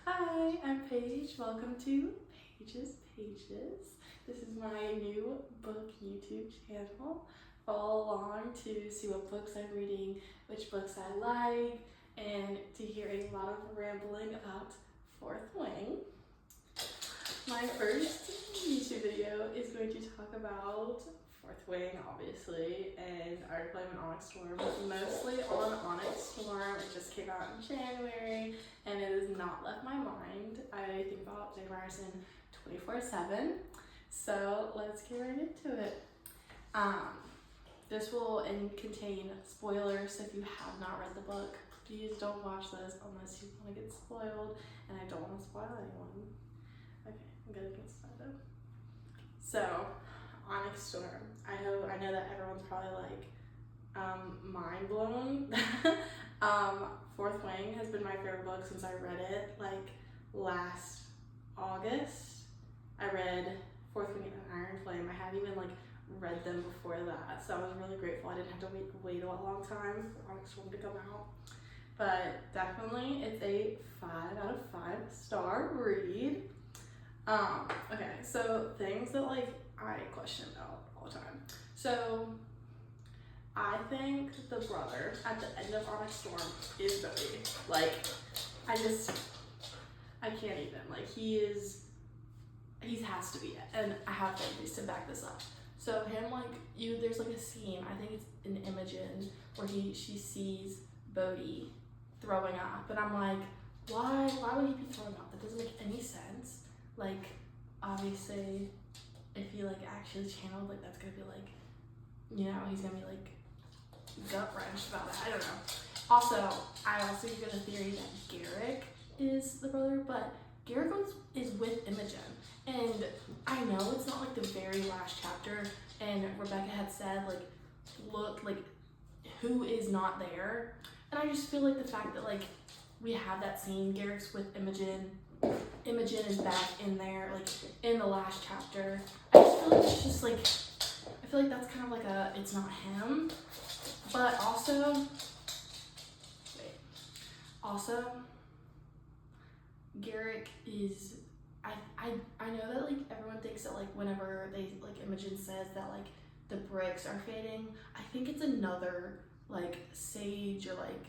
Hi, I'm Paige. Welcome to Paige's Pages. This is my new book YouTube channel. Follow along to see what books I'm reading, which books I like, and to hear a lot of rambling about Fourth Wing. My first YouTube video is going to talk about Fourth Wing, obviously, and our deployment ONYX STORM, mostly on ONYX STORM. It just came out in January, and it has not left my mind. I think about Jane Ryerson 24/7, so let's get right into it. This will contain spoilers, so if you have not read the book, please don't watch this unless you want to get spoiled, and I don't want to spoil anyone. Okay, I'm gonna get started. So, ONYX STORM. I know that everyone's probably like mind blown. Fourth Wing has been my favorite book since I read it like last August. I read Fourth Wing and Iron Flame. I hadn't even like read them before that, so I was really grateful I didn't have to wait a long time for ONYX STORM to come out. But definitely, it's a 5 out of 5 star read. Okay, so things that like I question about all the time. So I think the brother at the end of ONYX STORM is Bodhi. Like, I can't even. Like, he has to be it. And I have things to back this up. So him, like, there's like a scene, I think it's in Imogen, where she sees Bodhi throwing up. And I'm like, why would he be throwing up? That doesn't make any sense. Like, obviously, if he like actually channeled, like that's gonna be like, he's gonna be like gut wrenched about that. I don't know. Also, I also get a theory that Garrick is the brother, but Garrick is with Imogen, and I know it's not like the very last chapter. And Rebecca had said like, look, like who is not there, and I just feel like the fact that like we have that scene, Garrick's with Imogen is back in there, like in the last chapter. I just feel like it's just like, I feel like that's kind of like it's not him. But also, Garrick is, I know that like everyone thinks that like whenever they, like Imogen says that like the bricks are fading, I think it's another like sage or like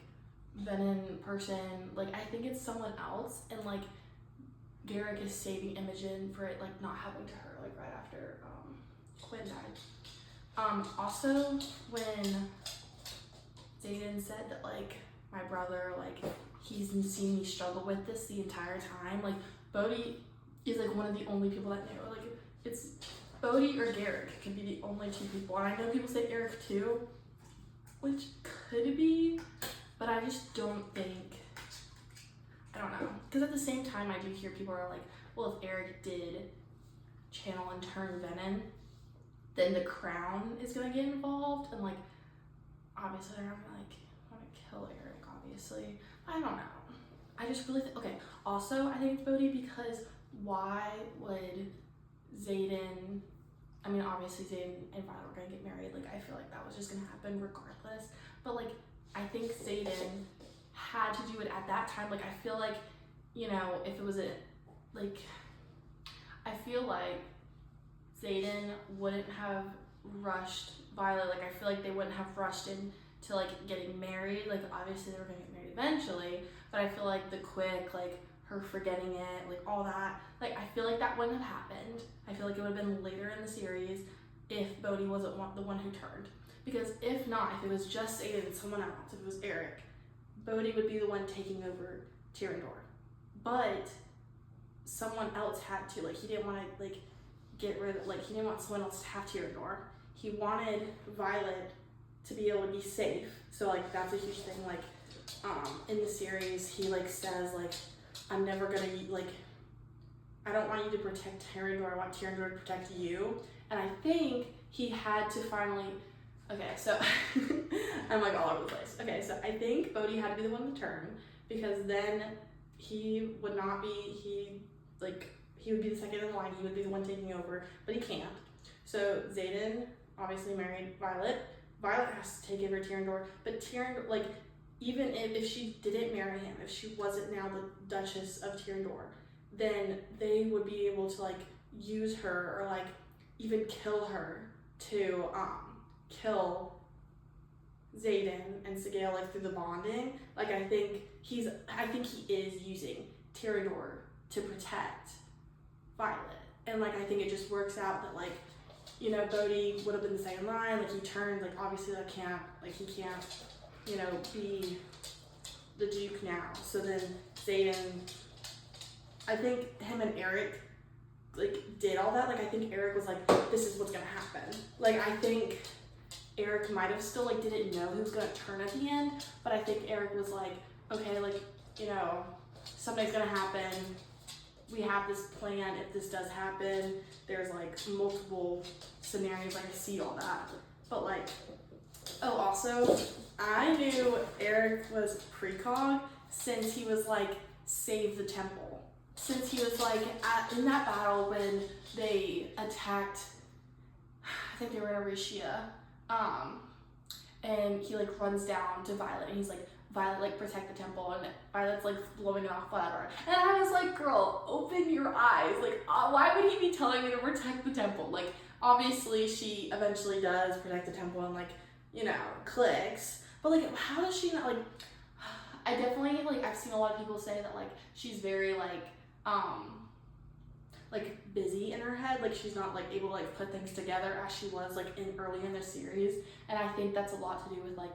venom person, like I think it's someone else, and like Garrick is saving Imogen for it like not happening to her like right after Quinn died. Also when Zayden said that like my brother, like he's seen me struggle with this the entire time, like Bodhi is like one of the only people that know, like it's Bodhi or Garrick could be the only two people, and I know people say Eric too, which could be, but I just don't think, I don't know, because at the same time I do hear people are like, well, if Eric did channel and turn venom, then the crown is gonna get involved, and like obviously they're not gonna like want to kill Eric, obviously. I don't know. I just really okay. Also, I think it's Bodhi because why would Zayden? I mean, obviously Zayden and Violet were gonna get married. Like I feel like that was just gonna happen regardless. But like I think Zayden had to do it at that time. Like I feel like, if it was I feel like Zayden wouldn't have rushed Violet. Like I feel like they wouldn't have rushed into like getting married. Like obviously they were gonna get married eventually, but I feel like the quick, like her forgetting it, like all that, like I feel like that wouldn't have happened. I feel like it would have been later in the series if Bodhi wasn't the one who turned. Because if not, if it was just Zayden and someone else, if it was Eric, Bodhi would be the one taking over Tyrandor. But someone else had to, like he didn't want to like get rid of, like he didn't want someone else to have Tyrandor. He wanted Violet to be able to be safe. So like that's a huge thing. Like in the series he like says like, I'm never gonna like, I don't want you to protect Tyrandor, I want Tyrandor to protect you. And I think he had to finally, okay, so I'm like all over the place. Okay, so I think Bodhi had to be the one to turn, because then he would not be, he would be the second in line, he would be the one taking over, but he can't. So Zayden obviously married Violet. Violet has to take over Tyrandor, but Tyrandor, like even if she didn't marry him, if she wasn't now the Duchess of Tyrandor, then they would be able to like use her or like even kill her to kill Xaden and Sigale like through the bonding. Like I think he is using Tyrandor to protect Violet. And like I think it just works out that like, you know, Bodhi would have been the same line, like he turned, like obviously he can't, you know, be the Duke now. So then Xaden, I think him and Eric like did all that. Like I think Eric was like, this is what's gonna happen. Like I think Eric might have still like didn't know who was gonna turn at the end, but I think Eric was like, okay, like, you know, something's gonna happen. We have this plan. If this does happen, there's like multiple scenarios. Like I see all that, but like, oh, also, I knew Eric was precog since he was like save the temple. Since he was like in that battle when they attacked, I think they were in Aricia, and he like runs down to Violet and he's like, Violet, like protect the temple, and Violet's like blowing it off, whatever. And I was like, girl, open your eyes. Like, why would he be telling me to protect the temple? Like, obviously she eventually does protect the temple and like, you know, clicks. But like, how does she not like? I definitely like. I've seen a lot of people say that like she's very like busy in her head. Like she's not like able to like put things together as she was like in early in the series. And I think that's a lot to do with like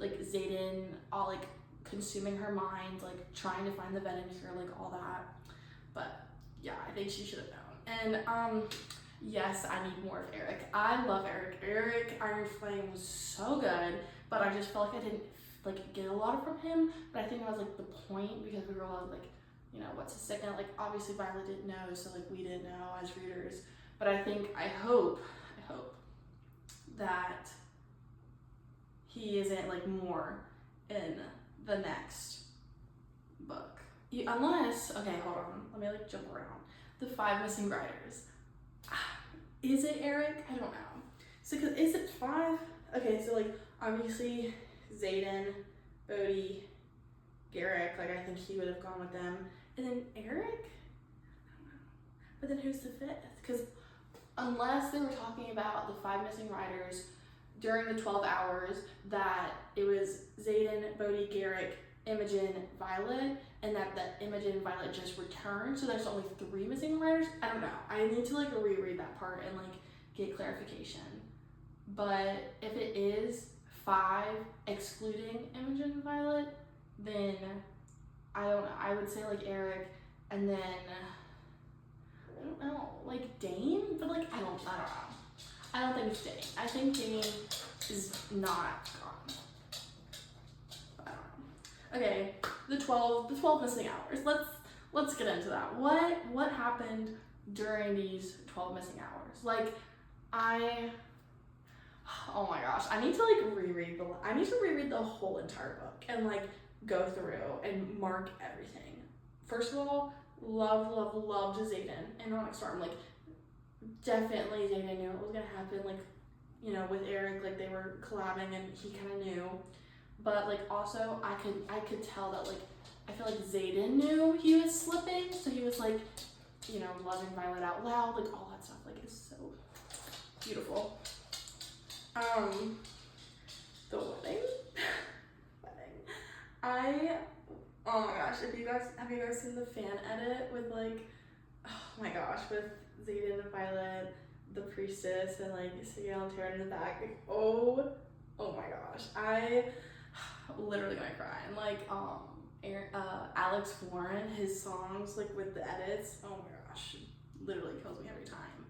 Xaden all like consuming her mind, like trying to find the venom cure, like all that. But yeah, I think she should have known. And yes, I need more of Eric. I love Eric. Eric Iron Flame was so good, but I just felt like I didn't like get a lot from him. But I think that was like the point, because we were all like, you know, what's his second? Like obviously Violet didn't know, so like we didn't know as readers. But I hope that he isn't like more in the next book. Unless, okay, hold on, let me like jump around. The 5 missing riders. Is it Eric? I don't know. So is it 5? Okay, so like obviously Xaden, Bodhi, Garrick, like I think he would have gone with them. And then Eric? I don't know. But then who's the 5th? Because unless they were talking about the 5 missing riders during the 12 hours, that it was Xaden, Bodhi, Garrick, Imogen, Violet, and that Imogen and Violet just returned, so there's only 3 missing riders. I don't know. I need to like reread that part and like get clarification. But if it is 5 excluding Imogen and Violet, then I don't know. I would say like Eric, and then I don't know, like Dane, but like I don't know. I don't think it's Dane. I think Dane is not gone. I don't know. Okay, the 12 missing hours. Let's get into that. What happened during these 12 missing hours? Like oh my gosh, I need to like reread the whole entire book and like go through and mark everything. First of all, loved Xaden and ONYX STORM. Like definitely Xaden knew it was gonna happen, like, you know, with Eric, like they were collabing and he kind of knew. But like also I could tell that like I feel like Xaden knew he was slipping, so he was like, you know, loving Violet out loud, like all that stuff, like it's so beautiful. The wedding. Oh my gosh, have you guys seen the fan edit with like, oh my gosh, with Xaden and Violet, the priestess, and like Sigale and Taryn in the back? Like, oh my gosh, I literally gonna cry. And like Alex Warren, his songs like with the edits, oh my gosh, literally kills me every time.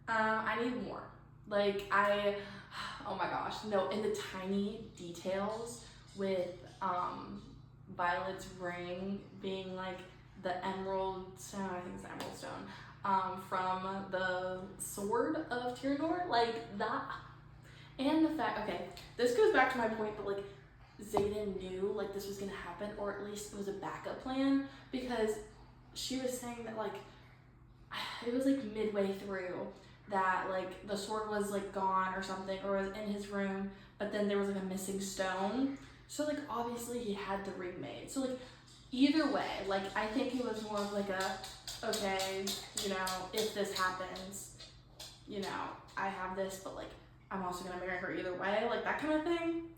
I need more. Like oh my gosh, no, and the tiny details with Violet's ring being like the emerald stone, I think it's the emerald stone, from the sword of Tyrandor, like that. And the fact, okay, this goes back to my point that like Xaden knew like this was gonna happen, or at least it was a backup plan, because she was saying that like it was like midway through that like the sword was like gone or something, or was in his room, but then there was like a missing stone. So like obviously he had the ring made. So like either way, like I think it was more of like a, okay, you know, if this happens, you know, I have this, but like I'm also gonna marry her either way, like that kind of thing.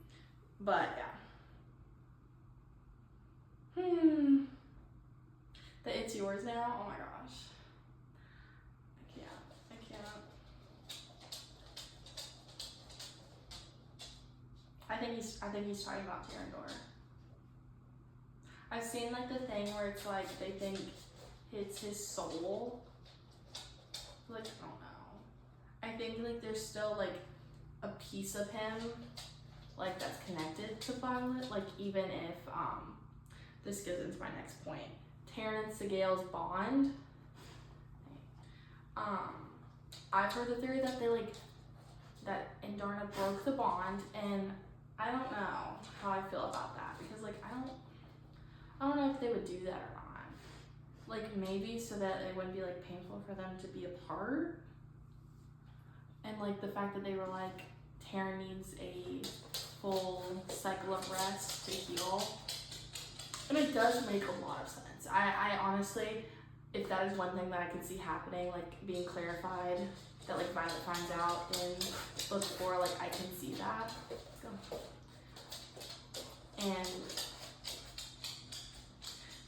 But yeah. The It's Yours Now, oh my gosh. I can't. I think he's talking about Terrandor. I've seen like the thing where it's like they think it's his soul. Like, I don't know. I think like there's still like a piece of him like that's connected to Violet. Like even if this goes into my next point. Taryn and Sigale's bond. I've heard the theory that they like that Indarna broke the bond, and I don't know how I feel about that because like I don't know if they would do that or not. Like maybe so that it wouldn't be like painful for them to be apart. And like the fact that they were like Taryn needs a full cycle of rest to heal. And it does make a lot of sense. I honestly, if that is one thing that I could see happening, like being clarified, that like Violet finds out in book 4, like I can see that. Let's go. And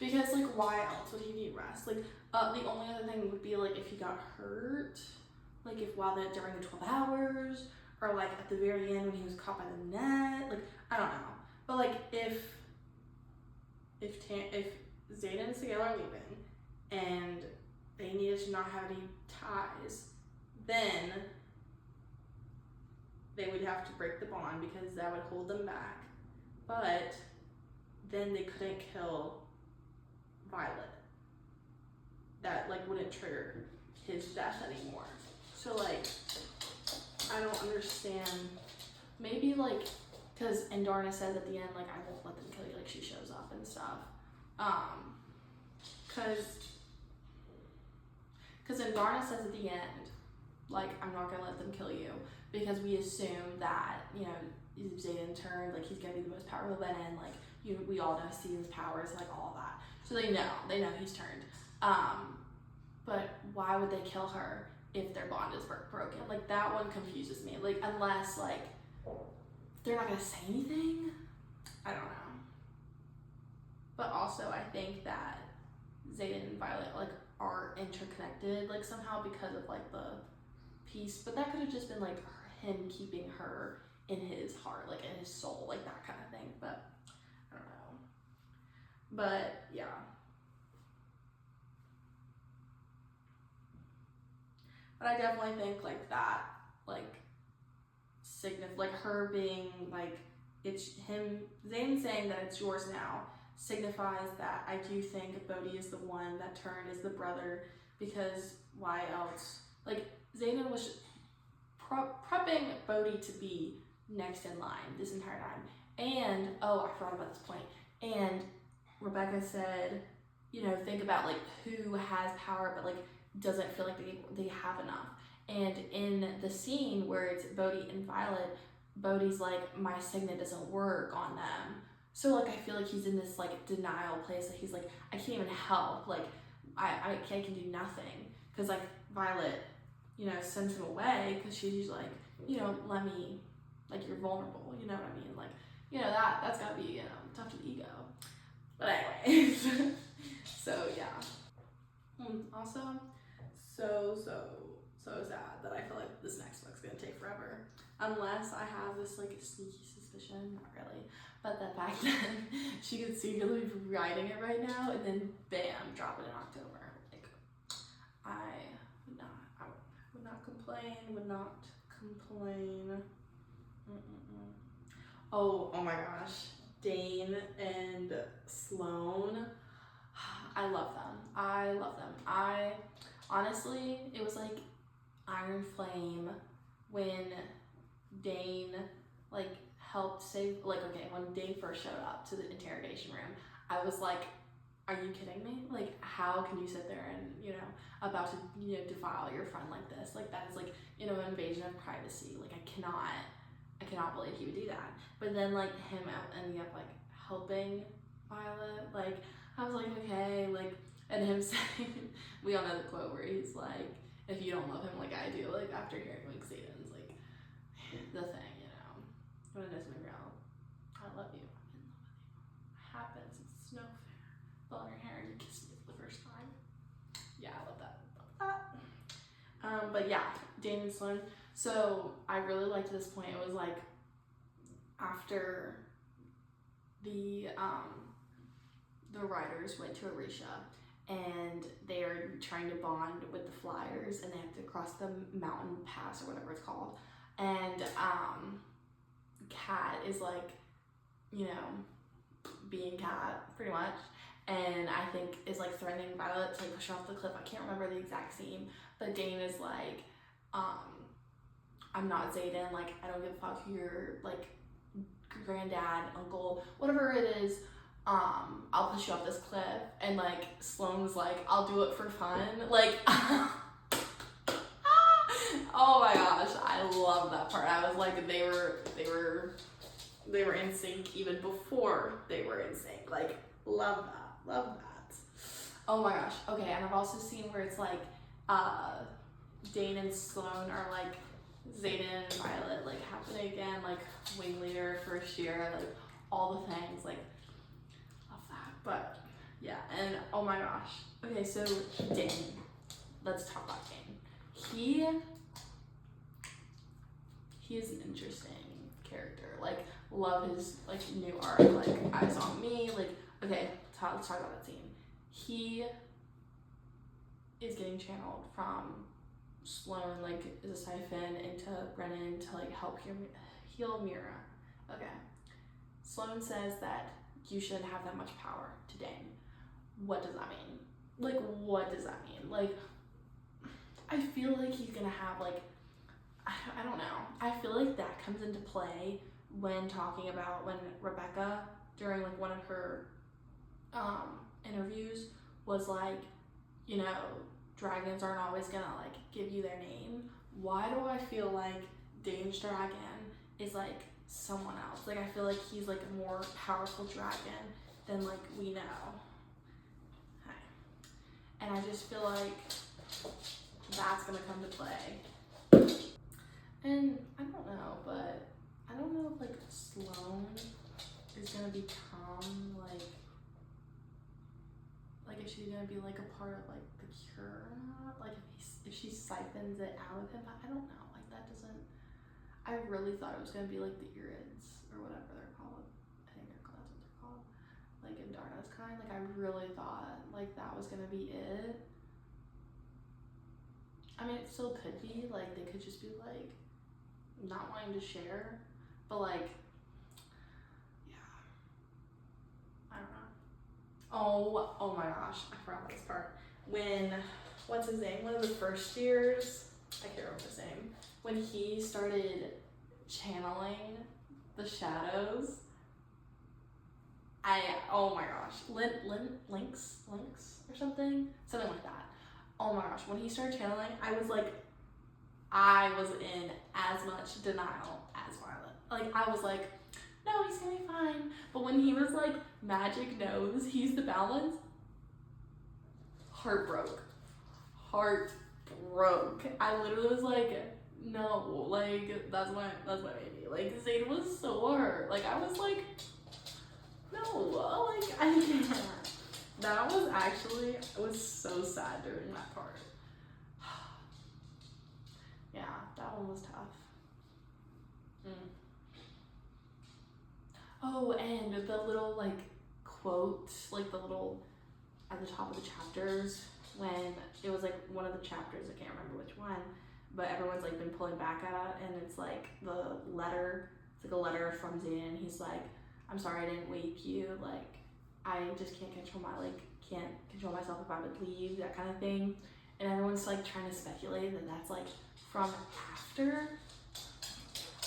because like why else would he need rest? Like the only other thing would be like if he got hurt, like if while during the 12 hours, or like at the very end when he was caught by the net, like I don't know. But like if Zayden and Sigale are leaving and they needed to not have any ties, then they would have to break the bond because that would hold them back. But then they couldn't kill Violet. That like wouldn't trigger his death anymore. So like I don't understand. Maybe like because Indarna says at the end like I won't let them kill you, like she shows up and stuff. Because Indarna says at the end like I'm not gonna let them kill you because we assume that, you know, Zayden turned, like he's gonna be the most powerful venom, like we all know Steven's powers, like all that. So they know he's turned. But why would they kill her if their bond is broken? Like that one confuses me. Like unless like they're not gonna say anything, I don't know. But also I think that Zayden and Violet like are interconnected like somehow because of like the piece, but that could have just been like him keeping her in his heart, like in his soul, like that kind of thing. But I don't know. But yeah. But I definitely think like that, like like her being like it's him, Zayden saying that it's yours now signifies that I do think Bodhi is the one that turned, is the brother, because why else? Like Zayden was prepping Bodhi to be next in line this entire time. And oh, I forgot about this point. And Rebecca said, you know, think about like who has power but like doesn't feel like they have enough. And in the scene where it's Bodhi and Violet, Bodhi's like, my signet doesn't work on them. So like I feel like he's in this like denial place, like he's like, I can't even help, like I can do nothing, because like Violet, you know, sends him away because she's like, you know, let me, like you're vulnerable, you know what I mean, like, you know, that's gotta be, you know, tough to the ego. But anyways, so yeah. Also, so sad that I feel like this next book's gonna take forever, unless I have this like sneaky suspicion, not really, but the fact that she could secretly be writing it right now and then bam, drop it in October. Like I would not complain. Oh my gosh, Dane and Sloane, I love them. I honestly, it was like Iron Flame when Dane like helped save, like, okay, when Dane first showed up to the interrogation room, I was like, are you kidding me? Like, how can you sit there and, you know, about to, you know, defile your friend like this? Like, that is like, you know, an invasion of privacy. Like, I cannot I cannot believe he would do that. But then like him ending up like helping Violet, like I was like, okay, like, and him saying, we all know the quote where he's like, if you don't love him like I do, like after hearing like Satan's like the thing, you know, when it is my real, I love you, I'm in love with you. It happens, it's no fair. Blow on your hair and you kiss me for the first time. Yeah, I love that. But yeah, Dane and Sloane. So I really liked this point. It was like after the writers went to Arisha and they're trying to bond with the Flyers and they have to cross the mountain pass or whatever it's called. And Kat is like, you know, being Kat pretty much. And I think is like threatening Violet to like push her off the cliff. I can't remember the exact scene, but Dane is like, I'm not Zayden, like I don't give a fuck who your like granddad, uncle, whatever it is, I'll push you off this cliff. And like Sloane was like, I'll do it for fun. Like oh my gosh, I love that part. I was like, they were in sync even before they were in sync. Like, love that. Oh my gosh. Okay, and I've also seen where it's like Dane and Sloane are like Zayden and Violet like happening again, like wing leader first year, like all the things, like love that. But yeah, and oh my gosh. Okay, so Dane. Let's talk about Dane. He is an interesting character. Like, love his like new arc, like Eyes on Me. Like, okay, let's talk about that scene. He is getting channeled from Sloane, like as a siphon into Brennan to like help heal Mira. Okay, Sloane says that you shouldn't have that much power to Dane. What does that mean? Like, what does that mean? Like, I feel like he's gonna have like, I don't know. I feel like that comes into play when talking about when Rebecca, during like one of her interviews, was like, you know, dragons aren't always gonna like give you their name. Why do I feel like Dane's dragon is like someone else? Like I feel like he's like a more powerful dragon than like we know. Hi. And I just feel like that's gonna come to play. And I don't know, but I don't know if like Sloane is gonna become like if she's gonna be like a part of like the cure or not. Like if she siphons it out of him, I don't know. Like that doesn't. I really thought it was gonna be like the Irids or whatever they're called. I think that's what they're called. Like in Darna's kind. Like I really thought like that was gonna be it. I mean, it still could be. Like they could just be like not wanting to share, but like, yeah, I don't know. Oh my gosh, I forgot this part. When, what's his name? One of the first years, I can't remember his name. When he started channeling the shadows, oh my gosh, Lynx or something like that. Oh my gosh, when he started channeling, I was in as much denial as Violet. Like, I was like, no, he's gonna be fine. But when he was like, magic knows he's the balance, heart broke. I literally was like, no, like, that's my baby. Like, Zayden was so hurt. Like, I was like, no, like, I can't. That was actually, it was so sad during that part. Yeah, that one was tough. Oh, and the little like quote, like the little at the top of the chapters when it was like one of the chapters, I can't remember which one, but everyone's like been pulling back at it, and it's like the letter, it's like a letter from Zayden, and he's like, I'm sorry I didn't wake you, like I just can't control myself if I would leave, that kind of thing. And everyone's like trying to speculate that that's like from after.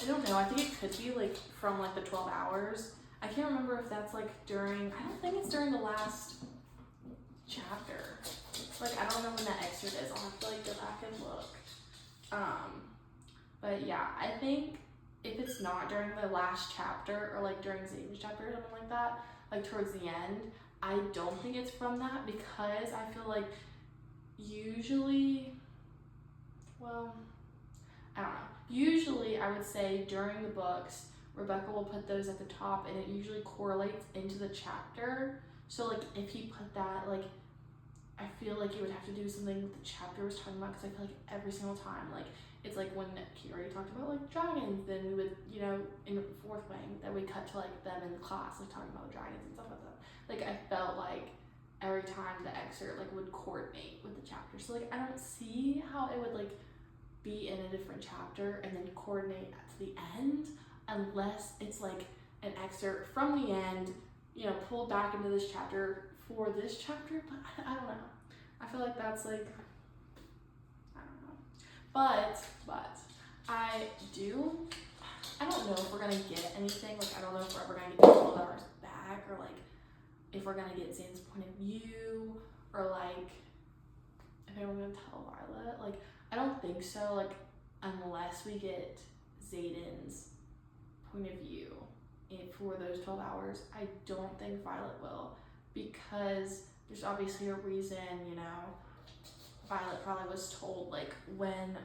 I don't know, I think it could be like from like the 12 hours. I can't remember if that's like during, I don't think it's during the last chapter. Like I don't know when that excerpt is, I'll have to like go back and look. But yeah, I think if it's not during the last chapter or like during Zayden's chapter or something like that, like towards the end, I don't think it's from that, because I feel like usually, well, I don't know. Usually I would say during the books, Rebecca will put those at the top and it usually correlates into the chapter. So like if he put that, like I feel like you would have to do something with the chapter was talking about, because I feel like every single time, like it's like when he already talked about like dragons, then we would, you know, in the fourth wing, then we cut to like them in class, like talking about dragons and stuff like that. Like I felt like every time the excerpt like would coordinate with the chapter. So like I don't see how it would like be in a different chapter and then coordinate to the end, unless it's like an excerpt from the end, you know, pulled back into this chapter for this chapter. But I don't know. I feel like that's like, I don't know. But I don't know if we're gonna get anything. Like I don't know if we're ever gonna get the 12 hours back, or like if we're gonna get Zane's point of view, or like if anyone's gonna tell Violet. Like I don't think so, like unless we get Zayden's point of view for those 12 hours. I don't think Violet will, because there's obviously a reason, you know. Violet probably was told like when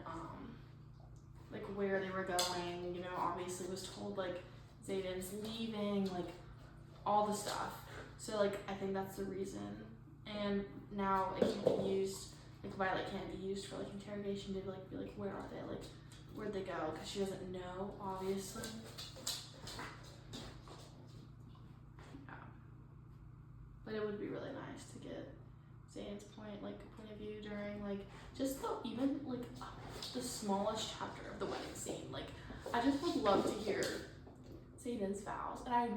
like where they were going, you know, obviously was told like Zayden's leaving, like all the stuff. So like I think that's the reason. And now it can't be used, like Violet can't be used for like interrogation to like be like, where are they, like where'd they go, because she doesn't know, obviously. Yeah. But it would be really nice to get Zane's point of view during like just even like the smallest chapter of the wedding scene. Like I just would love to hear Zayden's vows. And I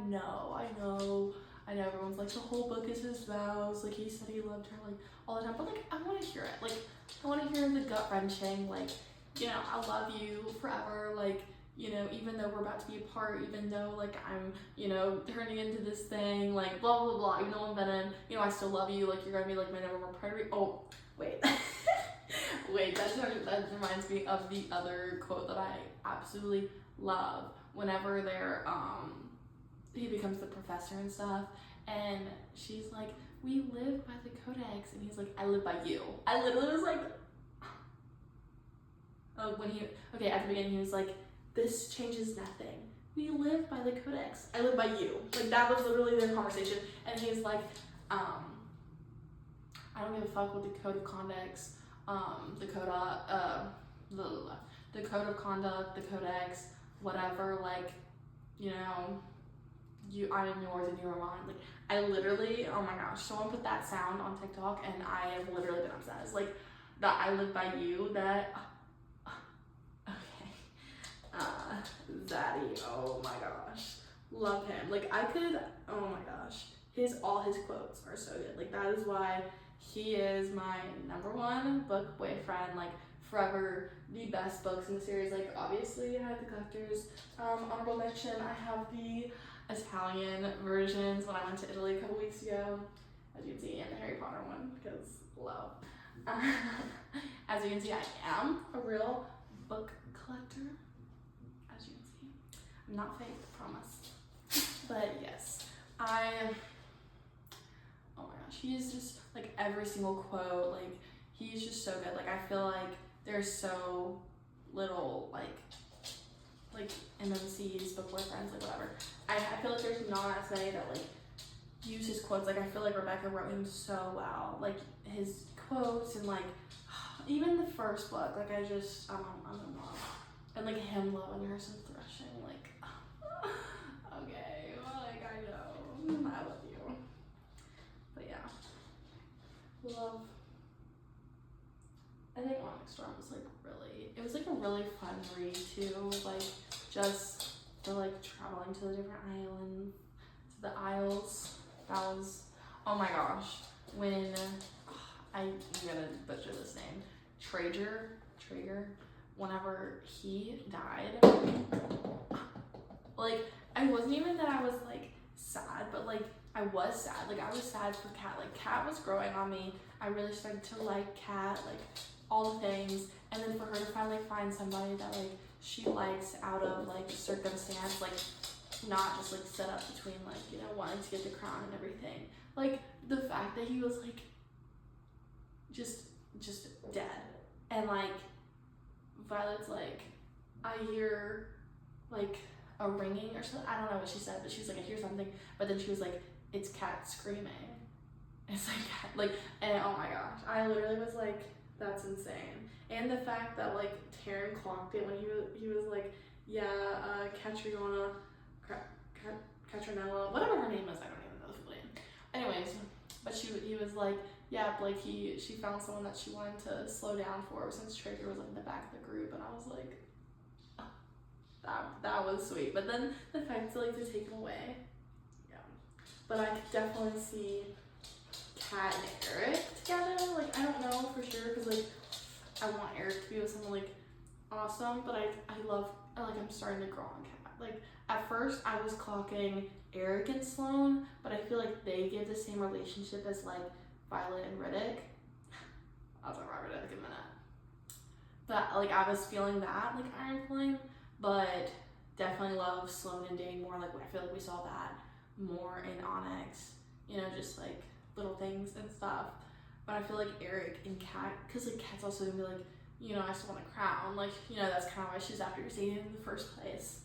know everyone's like the whole book is his vows, like he said he loved her like all the time, but like I want to hear it. Like I want to hear the gut wrenching, like, you know, I love you forever, like, you know, even though we're about to be apart, even though like I'm, you know, turning into this thing, like blah blah blah, even though I'm venom, you know, I still love you, like you're gonna be like my number one priority. Oh wait. Wait, that reminds me of the other quote that I absolutely love. Whenever they're he becomes the professor and stuff, and she's like, we live by the codex, and he's like, I live by you. I literally was like, oh, at the beginning he was like, this changes nothing. We live by the codex. I live by you. Like that was literally their conversation. And he's like, I don't give a fuck with the code of conduct, the code of conduct, the codex, whatever, like, you know, I am yours and you are mine. Like I literally, oh my gosh, someone put that sound on TikTok and I have literally been obsessed. Like that I live by you, that Zaddy, oh my gosh, love him. Like I could, oh my gosh, all his quotes are so good. Like that is why he is my number one book boyfriend. Like forever, the best books in the series. Like obviously I have the collectors, honorable mention, I have the Italian versions when I went to Italy a couple weeks ago, as you can see, and the Harry Potter one, because love. As you can see, I am a real book collector. As you can see, I'm not fake, I promise. But yes, oh my gosh, he is just like every single quote, like he's just so good. Like I feel like there's so little like MMCs, book boyfriends, like whatever. I feel like there's not as many that like use his quotes. Like I feel like Rebecca wrote him so well. Like his quotes and like even the first book, like I'm in love. And like him loving her some threshing, like okay, well, like I know, I love you. But yeah, love. I think ONYX STORM was like it was like a really fun read too, like just the like traveling to the different isles. That was, oh my gosh, when I'm gonna butcher this name, Traeger, whenever he died, like I wasn't even that I was like sad, but like I was sad. Like I was sad for Kat. Like Kat was growing on me. I really started to like Kat, like all the things, and then for her to finally find somebody that like she likes out of like circumstance, like not just like set up between like, you know, wanting to get the crown and everything. Like the fact that he was like just dead. And like Violet's like, I hear like a ringing or something. I don't know what she said, but she's like, I hear something. But then she was like, it's Cat screaming. It's like Cat, like, and oh my gosh, I literally was like, that's insane. And the fact that like Taryn clocked it when he was like, yeah, Catriona, Catronella, whatever her name is, I don't even know the full name. Anyways, but he was like, yeah, like she found someone that she wanted to slow down for since Traeger was like in the back of the group, and I was like, that was sweet. But then the fact to like to take him away, yeah. But I could definitely see Kat and Eric together. Like I don't know for sure because like I want Eric to be with someone like awesome, but I'm starting to grow on Kat. Like at first I was clocking Eric and Sloane, but I feel like they give the same relationship as like Violet and Riddick. I'll talk about Riddick in a minute. But like I was feeling that like Iron Flame, but definitely love Sloane and Dane more. Like I feel like we saw that more in Onyx, you know, just like little things and stuff. But I feel like Eric and Kat, because like Kat's also gonna be like, you know, I still want a crown. Like, you know, that's kind of why she's after Zayden in the first place.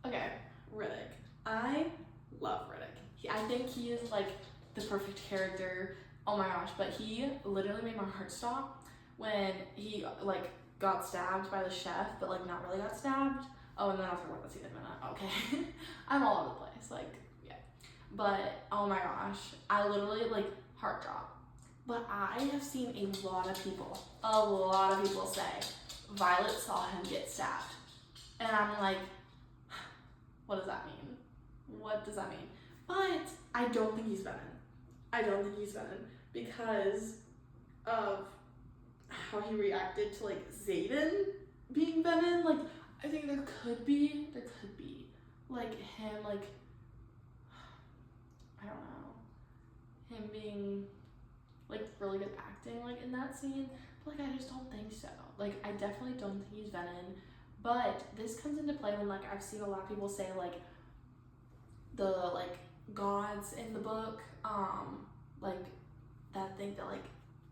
Okay, Riddick. I love Riddick. I think he is like the perfect character. Oh my gosh, but he literally made my heart stop when he like got stabbed by the chef, but like not really got stabbed. Oh, and then I'll talk about the scene in a minute. Okay. I'm all over the place. Like, yeah. But oh my gosh, I literally like heart drop. But I have seen a lot of people say Violet saw him get stabbed. And I'm like, what does that mean? What does that mean? But I don't think he's Venom. I don't think he's Venom because of how he reacted to like Zayden being Venom. Like I think there could be like him, like I don't know, him being like really good acting like in that scene. But like I just don't think so. Like I definitely don't think he's Venom. But this comes into play when like I've seen a lot of people say like the like gods in the book, like that think that like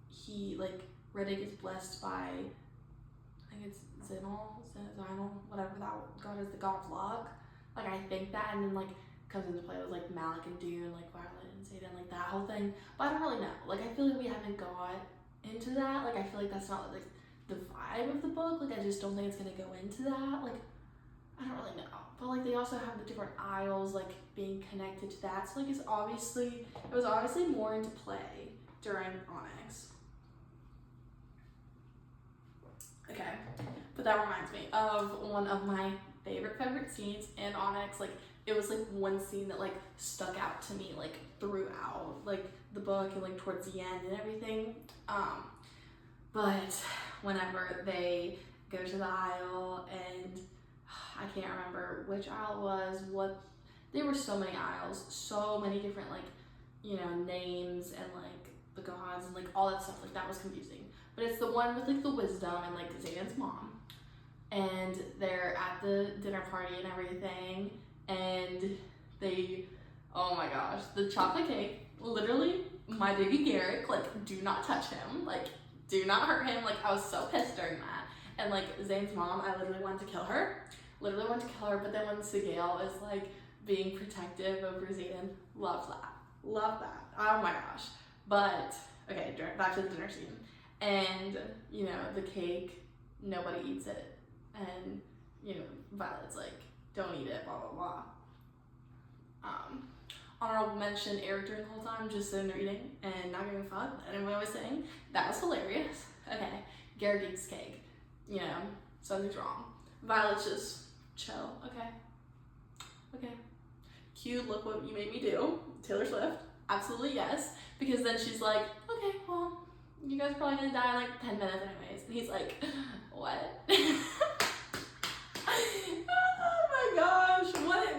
he like Riddick is blessed by, I think it's Zinal, whatever that god is, the god of luck. Like I think that, and then like comes into play with like Malik and Dune, like Violet and Zayden, like that whole thing. But I don't really know. Like I feel like we haven't got into that. Like I feel like that's not like the vibe of the book. Like I just don't think it's gonna go into that. Like I don't really know. But like they also have the different aisles like being connected to that. So like it was obviously more into play during Onyx. Okay, but that reminds me of one of my favorite scenes in Onyx. Like it was like one scene that like stuck out to me like throughout like the book and like towards the end and everything. But whenever they go to the aisle, and I can't remember which aisle was what, there were so many aisles, so many different like, you know, names and like the gods and like all that stuff. Like that was confusing. But it's the one with like the wisdom and like Zayden's mom, and they're at the dinner party and everything, and they, oh my gosh, the chocolate cake, literally my baby Garrick, like do not touch him, like do not hurt him. Like I was so pissed during that. And like Zane's mom, I literally wanted to kill her. But then when Sigale is like being protective over Zayden, love that. Oh my gosh. But okay, back to the dinner scene. And you know, the cake, nobody eats it. And you know, Violet's like, don't eat it, blah blah blah. Honorable mention, Eric during the whole time just sitting there eating and not giving a fuck. And everyone was saying that was hilarious. Okay, Garrett eats cake. You know, something's wrong. Violet's just chill. Okay. Cute, look what you made me do. Taylor Swift. Absolutely yes. Because then she's like, okay, well, you guys are probably gonna die in like 10 minutes anyways. And he's like, what? Oh my gosh,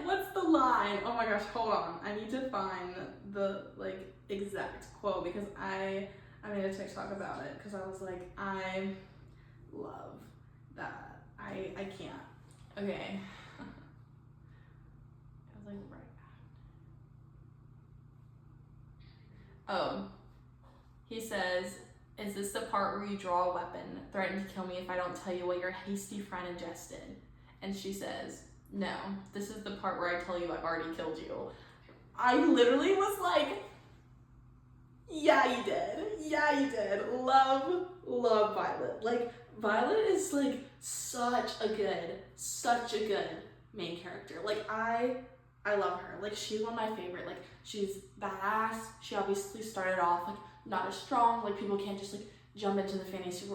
what's the line? Oh my gosh, hold on. I need to find the like exact quote because I made a TikTok about it because I was like, love that. I can't. Okay. I was like right back. Oh, he says, is this the part where you draw a weapon, threaten to kill me if I don't tell you what your hasty friend ingested? And she says, no, this is the part where I tell you I've already killed you. I literally was like, yeah, you did. Yeah, you did. Love Violet. Like, Violet is like such a good main character. Like, I love her. Like, she's one of my favorite. Like, she's badass. She obviously started off like not as strong. Like, people can't just like jump into the fantasy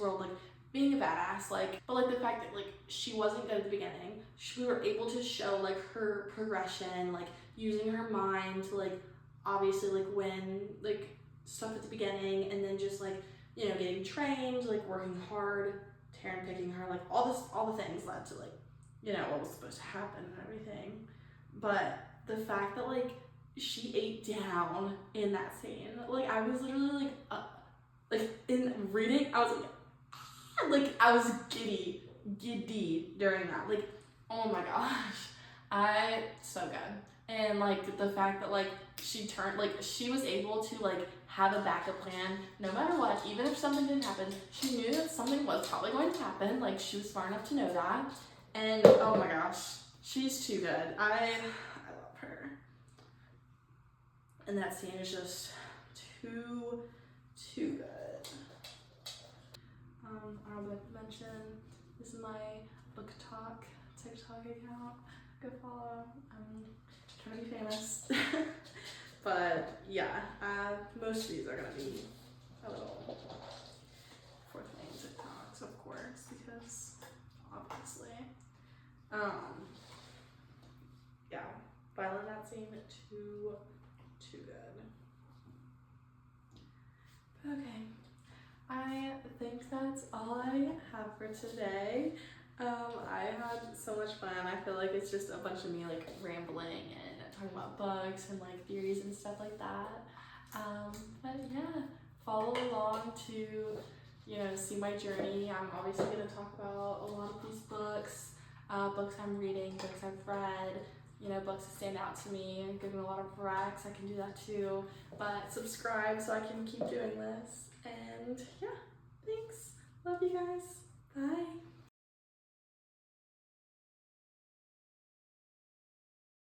world like being a badass. Like, but like the fact that like she wasn't good at the beginning, we were able to show like her progression, like using her mind to like obviously like win like stuff at the beginning, and then just like, you know, getting trained, like working hard, Taryn picking her, like all the things led to like, you know, what was supposed to happen and everything. But the fact that like she ate down in that scene, like I was literally like in reading, I was like I was giddy during that. Like, oh my gosh, so good. And like the fact that like she was able to like have a backup plan no matter what, even if something didn't happen. She knew that something was probably going to happen. Like, she was smart enough to know that. And oh my gosh, she's too good. I love her. And that scene is just too good. I would like to mention, this is my book talk TikTok account. Go follow. I'm trying to be famous. But yeah, most of these are gonna be a little fourth name TikToks, of course, because obviously. Yeah, Violet, that scene too good. Okay, I think that's all I have for today. I had so much fun. I feel like it's just a bunch of me like rambling and talking about books and like theories and stuff like that. But yeah, follow along to, you know, see my journey. I'm obviously going to talk about a lot of these books, books I'm reading, books I've read, you know, books that stand out to me, and giving a lot of recs. I can do that too. But subscribe so I can keep doing this. And yeah, thanks. Love you guys. Bye.